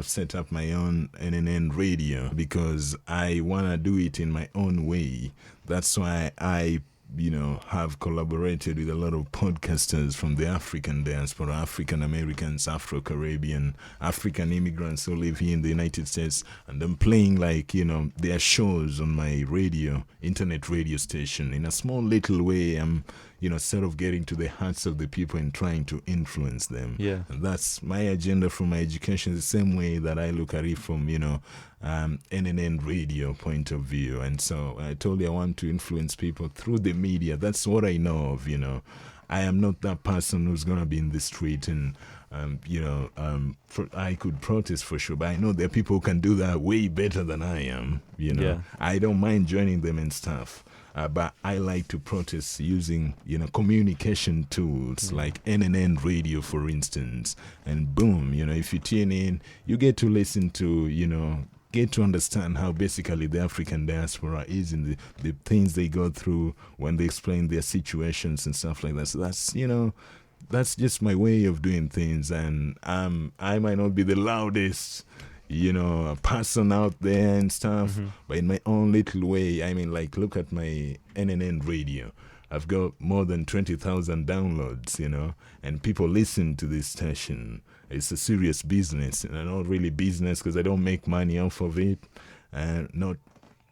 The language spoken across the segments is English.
I've set up my own NNN radio because I want to do it in my own way. That's why I have collaborated with a lot of podcasters from the African diaspora, African Americans, Afro-Caribbean, African immigrants who live here in the United States, and I'm playing their shows on my internet radio station. In a small little way, I'm sort of getting to the hearts of the people and trying to influence them. Yeah. And that's my agenda for my education, the same way that I look at it from, NNN radio point of view. And so I told you I want to influence people through the media. That's what I know of, I am not that person who's going to be in the street and, I could protest for sure, but I know there are people who can do that way better than I am, Yeah. I don't mind joining them and stuff. But I like to protest using, communication tools like NNN radio, for instance. And boom, if you tune in, you get to listen to, get to understand how basically the African diaspora is in the things they go through when they explain their situations and stuff like that. So that's just my way of doing things. And I might not be the loudest, a person out there and stuff, but in my own little way, look at my NNN radio. I've got more than 20,000 downloads, and people listen to this station. It's a serious business, and not really business because I don't make money off of it, and not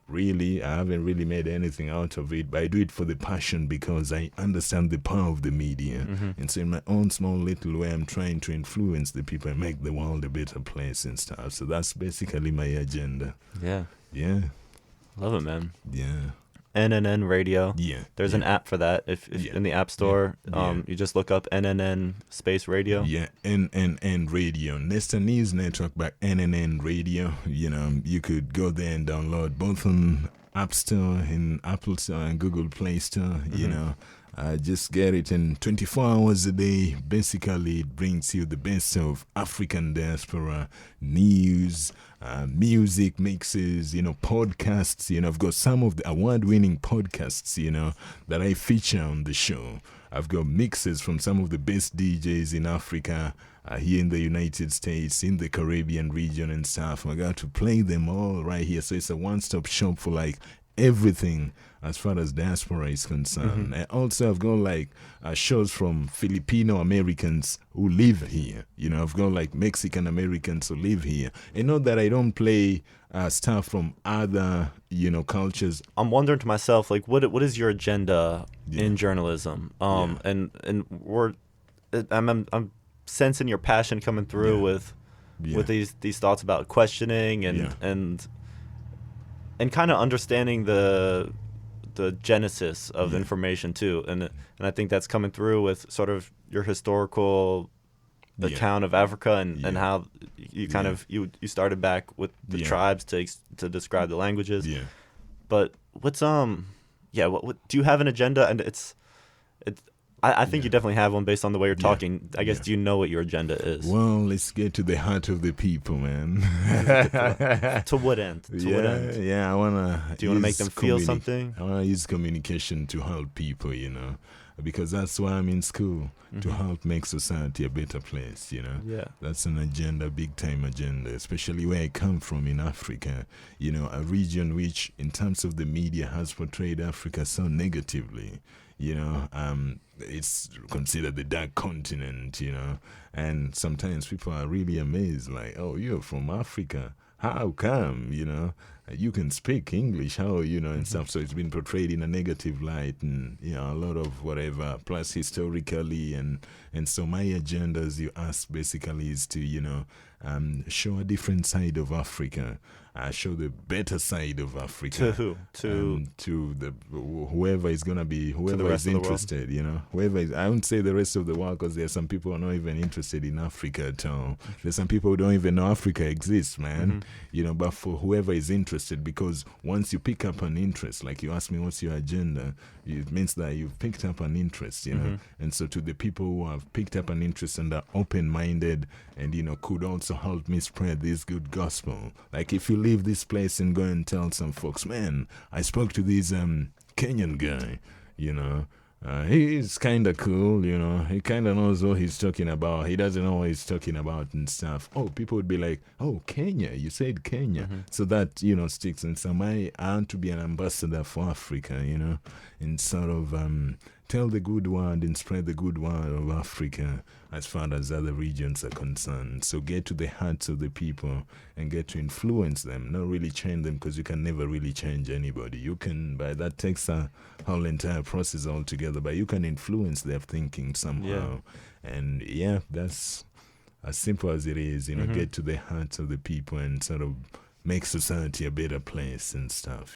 really, I haven't really made anything out of it, but I do it for the passion because I understand the power of the media. And so in my own small little way, I'm trying to influence the people and make the world a better place and stuff. So that's basically my agenda. Yeah. Yeah. Love it, man. Yeah. NNN radio. Yeah. There's an app for that. If in the App Store, you just look up NNN space radio. Yeah, NNN radio. Nesta News Network by NNN radio. You could go there and download both on App Store, in Apple Store and Google Play Store, just get it, and 24 hours a day, basically it brings you the best of African diaspora news, music mixes, podcasts. I've got some of the award-winning podcasts, that I feature on the show. I've got mixes from some of the best DJs in Africa, here in the United States, in the Caribbean region and stuff. I got to play them all right here. So it's a one-stop shop for everything as far as diaspora is concerned. And also I've got shows from Filipino Americans who live here. I've got Mexican Americans who live here. And not that I don't play stuff from other cultures. I'm wondering to myself, what is your agenda in journalism? And I'm sensing your passion coming through with these thoughts about questioning and kind of understanding the genesis of information too, and I think that's coming through with sort of your historical account of Africa and how you kind of you started back with the tribes to describe the languages. Yeah. But what's what do you have an agenda? And I think you definitely have one based on the way you're talking. I guess, do you know what your agenda is? Well, let's get to the heart of the people, man. To what end? What end? Yeah, I want to... Do you want to make them feel something? I want to use communication to help people, because that's why I'm in school, to help make society a better place, Yeah. That's an agenda, big-time agenda, especially where I come from in Africa, a region which, in terms of the media, has portrayed Africa so negatively. It's considered the dark continent, and sometimes people are really amazed, oh, you're from Africa. How come, you can speak English, how, and stuff. So it's been portrayed in a negative light and, a lot of whatever, plus historically. And so my agenda, as you asked, basically is to, show a different side of Africa. Show the better side of Africa. To who? To the whoever is gonna be, whoever is interested. Whoever is. I won't say the rest of the world because there are some people who are not even interested in Africa at all. There's some people who don't even know Africa exists, man. But for whoever is interested, because once you pick up an interest, like you asked me, what's your agenda? It means that you've picked up an interest, And so to the people who have picked up an interest and are open-minded, and could also help me spread this good gospel. Like if you leave this place and go and tell some folks, man, I spoke to this Kenyan guy, He's kind of cool, you know. He kind of knows what he's talking about. He doesn't know what he's talking about and stuff. Oh, people would be like, oh, Kenya, you said Kenya. So that, you know, sticks. And so I want to be an ambassador for Africa, you know, and sort of tell the good word and spread the good word of Africa as far as other regions are concerned. So get to the hearts of the people and get to influence them, not really change them, because you can never really change anybody. You can, but that takes a whole entire process altogether, but you can influence their thinking somehow. And that's as simple as it is, you know, get to the hearts of the people and sort of make society a better place and stuff.